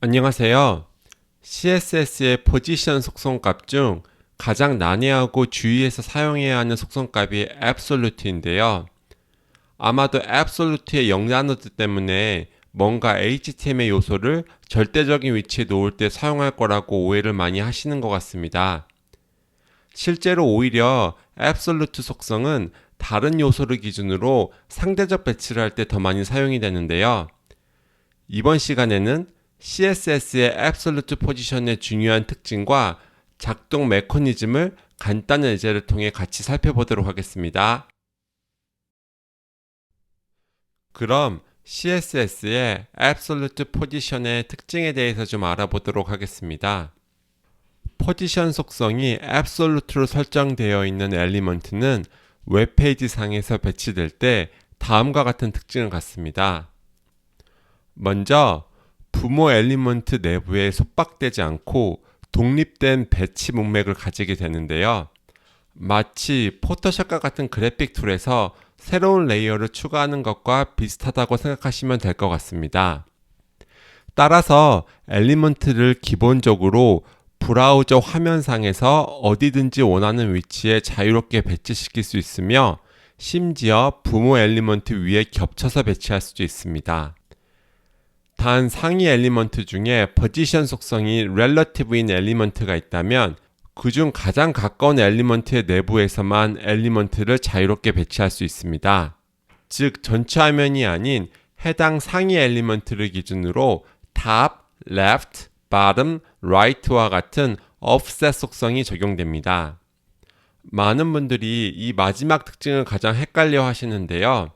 안녕하세요. CSS의 포지션 속성값 중 가장 난해하고 주의해서 사용해야 하는 속성값이 absolute인데요. 아마도 absolute의 영단어들 때문에 뭔가 HTML 요소를 절대적인 위치에 놓을 때 사용할 거라고 오해를 많이 하시는 것 같습니다. 실제로 오히려 absolute 속성은 다른 요소를 기준으로 상대적 배치를 할 때 더 많이 사용이 되는데요. 이번 시간에는 CSS의 Absolute Position의 중요한 특징과 작동 메커니즘을 간단한 예제를 통해 같이 살펴보도록 하겠습니다. 그럼 CSS의 Absolute Position의 특징에 대해서 좀 알아보도록 하겠습니다. 포지션 속성이 Absolute로 설정되어 있는 엘리먼트는 웹페이지 상에서 배치될 때 다음과 같은 특징을 갖습니다. 먼저 부모 엘리먼트 내부에 속박되지 않고 독립된 배치 문맥을 가지게 되는데요. 마치 포토샵과 같은 그래픽 툴에서 새로운 레이어를 추가하는 것과 비슷하다고 생각하시면 될 것 같습니다. 따라서 엘리먼트를 기본적으로 브라우저 화면상에서 어디든지 원하는 위치에 자유롭게 배치시킬 수 있으며 심지어 부모 엘리먼트 위에 겹쳐서 배치할 수도 있습니다. 단 상위 엘리먼트 중에 포지션 속성이 relative인 엘리먼트가 있다면 그중 가장 가까운 엘리먼트의 내부에서만 엘리먼트를 자유롭게 배치할 수 있습니다. 즉 전체 화면이 아닌 해당 상위 엘리먼트를 기준으로 top, left, bottom, right와 같은 offset 속성이 적용됩니다. 많은 분들이 이 마지막 특징을 가장 헷갈려 하시는데요.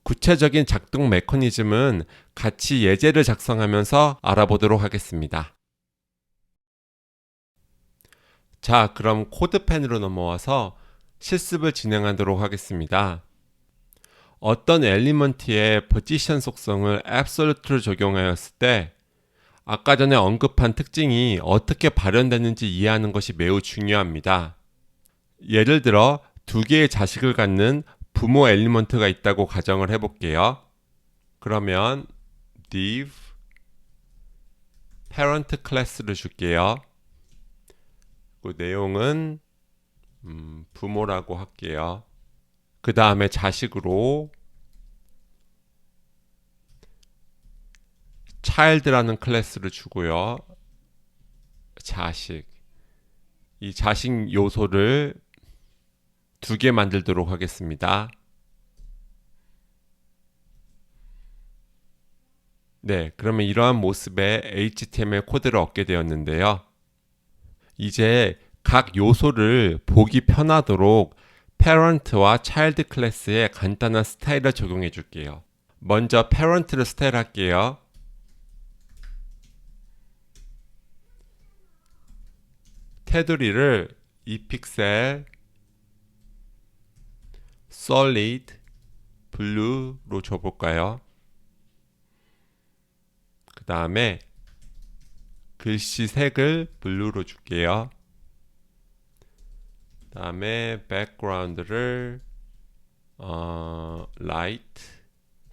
구체적인 작동 메커니즘은 같이 예제를 작성하면서 알아보도록 하겠습니다. 자, 그럼 코드펜으로 넘어와서 실습을 진행하도록 하겠습니다. 어떤 엘리먼트의 포지션 속성을 absolute로 적용하였을 때 아까 전에 언급한 특징이 어떻게 발현되는지 이해하는 것이 매우 중요합니다. 예를 들어 두 개의 자식을 갖는 부모 엘리먼트가 있다고 가정을 해볼게요. 그러면 div parent 클래스를 줄게요. 그 내용은 부모라고 할게요. 그 다음에 자식으로 child라는 클래스를 주고요. 자식. 이 자식 요소를 두 개 만들도록 하겠습니다. 네, 그러면 이러한 모습의 HTML 코드를 얻게 되었는데요. 이제 각 요소를 보기 편하도록 parent와 child 클래스에 간단한 스타일을 적용해 줄게요. 먼저 parent를 스타일할게요. 테두리를 2픽셀 solid blue로 줘볼까요? 그 다음에 글씨 색을 블루로 줄게요. 그 다음에 background를 light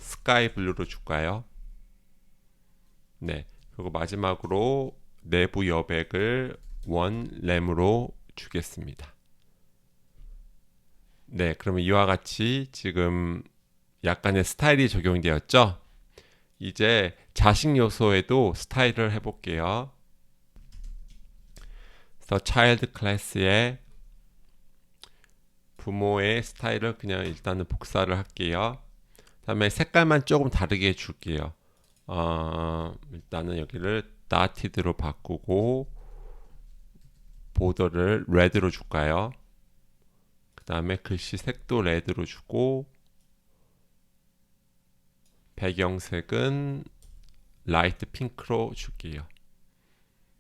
sky blue로 줄까요? 네, 그리고 마지막으로 내부 여백을 원램으로 주겠습니다. 네, 그러면 이와 같이 지금 약간의 스타일이 적용되었죠? 이제 자식 요소에도 스타일을 해볼게요. 그래서 child 클래스에 부모의 스타일을 그냥 일단은 복사를 할게요. 다음에 색깔만 조금 다르게 줄게요. 일단은 여기를 doted로 바꾸고 보더를 red로 줄까요? 그 다음에 글씨 색도 red로 주고 배경색은 라이트 핑크로 줄게요.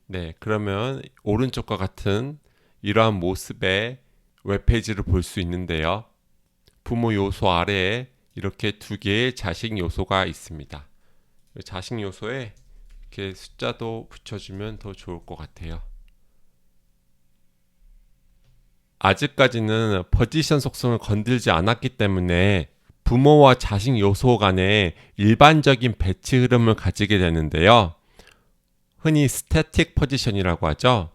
네, 그러면 오른쪽과 같은 이러한 모습의 웹페이지를 볼 수 있는데요. 부모 요소 아래에 이렇게 두 개의 자식 요소가 있습니다. 자식 요소에 이렇게 숫자도 붙여주면 더 좋을 것 같아요. 아직까지는 포지션 속성을 건들지 않았기 때문에 부모와 자식 요소 간의 일반적인 배치 흐름을 가지게 되는데요. 흔히 스태틱 포지션이라고 하죠.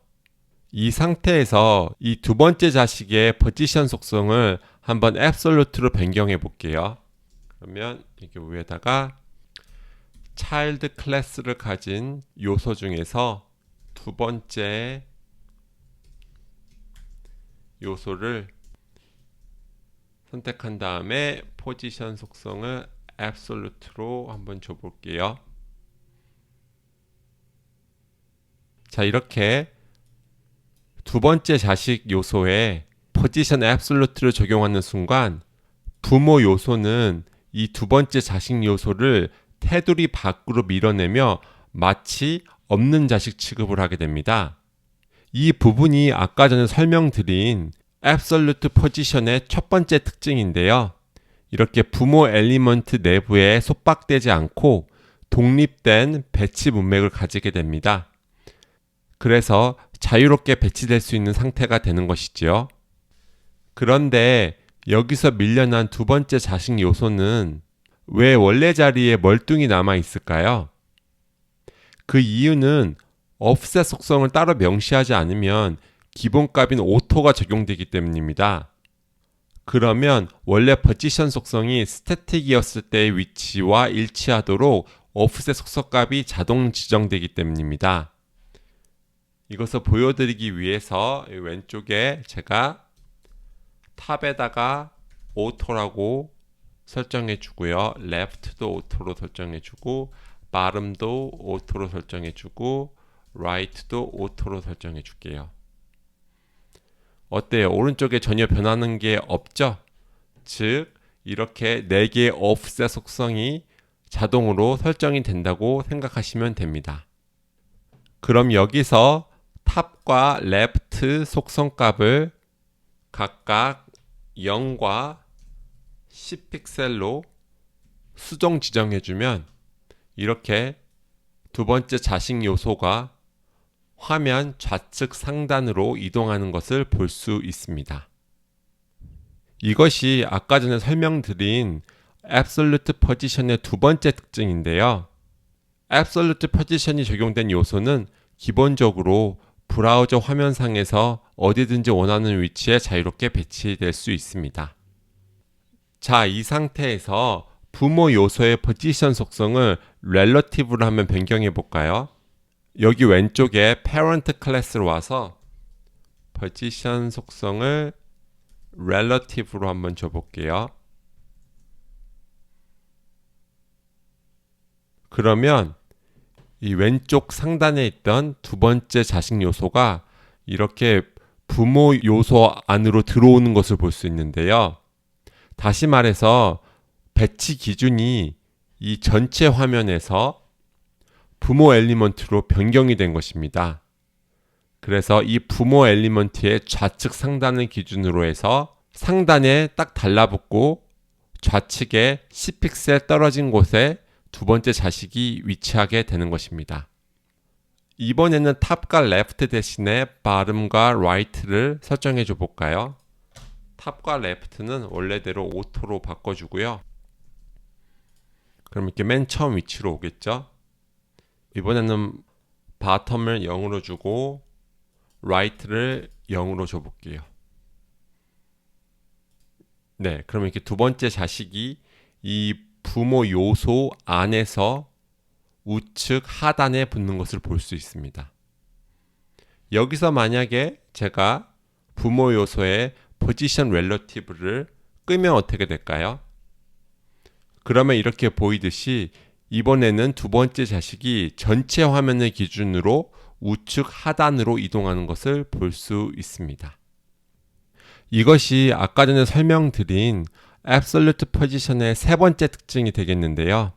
이 상태에서 이 두 번째 자식의 포지션 속성을 한번 앱솔루트로 변경해 볼게요. 그러면 이게 위에다가 차일드 클래스를 가진 요소 중에서 두 번째 요소를 선택한 다음에 포지션 속성을 앱솔루트로 한번 줘 볼게요. 자, 이렇게 두 번째 자식 요소에 포지션 앱솔루트를 적용하는 순간 부모 요소는 이 두 번째 자식 요소를 테두리 밖으로 밀어내며 마치 없는 자식 취급을 하게 됩니다. 이 부분이 아까 전에 설명드린 앱솔루트 포지션의 첫 번째 특징인데요. 이렇게 부모 엘리먼트 내부에 속박되지 않고 독립된 배치 문맥을 가지게 됩니다. 그래서 자유롭게 배치될 수 있는 상태가 되는 것이지요. 그런데 여기서 밀려난 두 번째 자식 요소는 왜 원래 자리에 멀뚱히 남아 있을까요? 그 이유는 offset 속성을 따로 명시하지 않으면 기본값인 오토가 적용되기 때문입니다. 그러면 원래 포지션 속성이 스태틱이었을 때의 위치와 일치하도록 offset 속성값이 자동 지정되기 때문입니다. 이것을 보여드리기 위해서 왼쪽에 제가 탑에다가 오토라고 설정해 주고요. left도 오토로 설정해 주고 bottom도 오토로 설정해 주고 right도 오토로 설정해 줄게요. 어때요? 오른쪽에 전혀 변하는 게 없죠? 즉 이렇게 4개의 offset 속성이 자동으로 설정이 된다고 생각하시면 됩니다. 그럼 여기서 탑과 레프트 속성값을 각각 0과 10픽셀로 수정 지정해주면 이렇게 두 번째 자식 요소가 화면 좌측 상단으로 이동하는 것을 볼 수 있습니다. 이것이 아까 전에 설명드린 Absolute Position의 두 번째 특징인데요. Absolute Position이 적용된 요소는 기본적으로 브라우저 화면상에서 어디든지 원하는 위치에 자유롭게 배치될 수 있습니다. 자, 이 상태에서 부모 요소의 포지션 속성을 relative로 한번 변경해 볼까요? 여기 왼쪽에 parent 클래스로 와서 포지션 속성을 relative로 한번 줘 볼게요. 그러면 이 왼쪽 상단에 있던 두 번째 자식 요소가 이렇게 부모 요소 안으로 들어오는 것을 볼 수 있는데요. 다시 말해서 배치 기준이 이 전체 화면에서 부모 엘리먼트로 변경이 된 것입니다. 그래서 이 부모 엘리먼트의 좌측 상단을 기준으로 해서 상단에 딱 달라붙고 좌측에 10픽셀 떨어진 곳에 두 번째 자식이 위치하게 되는 것입니다. 이번에는 탑과 레프트 대신에 bottom과 right를 설정해 줘 볼까요? 탑과 레프트는 원래대로 오토로 바꿔주고요. 그럼 이렇게 맨 처음 위치로 오겠죠? 이번에는 bottom을 0으로 주고 right를 0으로 줘 볼게요. 네, 그럼 이렇게 두 번째 자식이 이 부모 요소 안에서 우측 하단에 붙는 것을 볼 수 있습니다. 여기서 만약에 제가 부모 요소의 포지션 relative를 끄면 어떻게 될까요? 그러면 이렇게 보이듯이 이번에는 두 번째 자식이 전체 화면을 기준으로 우측 하단으로 이동하는 것을 볼 수 있습니다. 이것이 아까 전에 설명드린 Absolute Position의 세 번째 특징이 되겠는데요.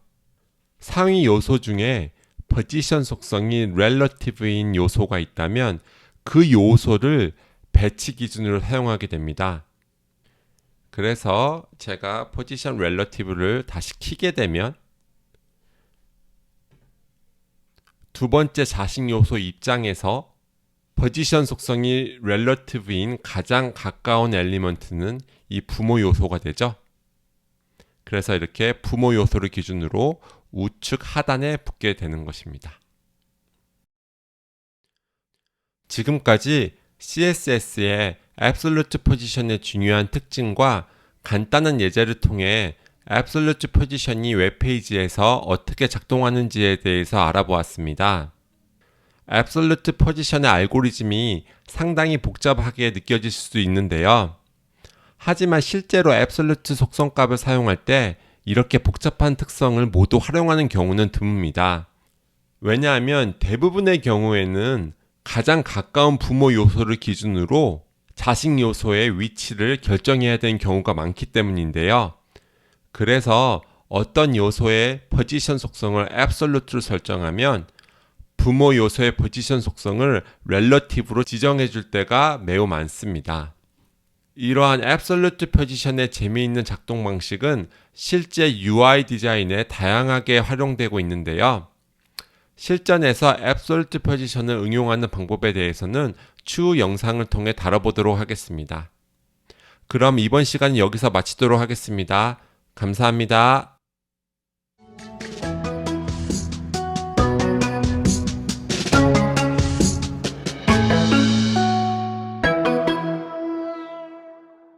상위 요소 중에 포지션 속성이 relative인 요소가 있다면 그 요소를 배치 기준으로 사용하게 됩니다. 그래서 제가 포지션 relative를 다시 키게 되면 두 번째 자식 요소 입장에서 포지션 속성이 relative인 가장 가까운 엘리먼트는 이 부모 요소가 되죠. 그래서 이렇게 부모 요소를 기준으로 우측 하단에 붙게 되는 것입니다. 지금까지 CSS의 Absolute Position의 중요한 특징과 간단한 예제를 통해 Absolute Position이 웹페이지에서 어떻게 작동하는지에 대해서 알아보았습니다. Absolute Position의 알고리즘이 상당히 복잡하게 느껴질 수도 있는데요. 하지만 실제로 Absolute 속성값을 사용할 때 이렇게 복잡한 특성을 모두 활용하는 경우는 드뭅니다. 왜냐하면 대부분의 경우에는 가장 가까운 부모 요소를 기준으로 자식 요소의 위치를 결정해야 되는 경우가 많기 때문인데요. 그래서 어떤 요소의 포지션 속성을 absolute로 설정하면 부모 요소의 포지션 속성을 relative로 지정해 줄 때가 매우 많습니다. 이러한 absolute position의 재미있는 작동 방식은 실제 UI 디자인에 다양하게 활용되고 있는데요. 실전에서 absolute position을 응용하는 방법에 대해서는 추후 영상을 통해 다뤄보도록 하겠습니다. 그럼 이번 시간은 여기서 마치도록 하겠습니다. 감사합니다.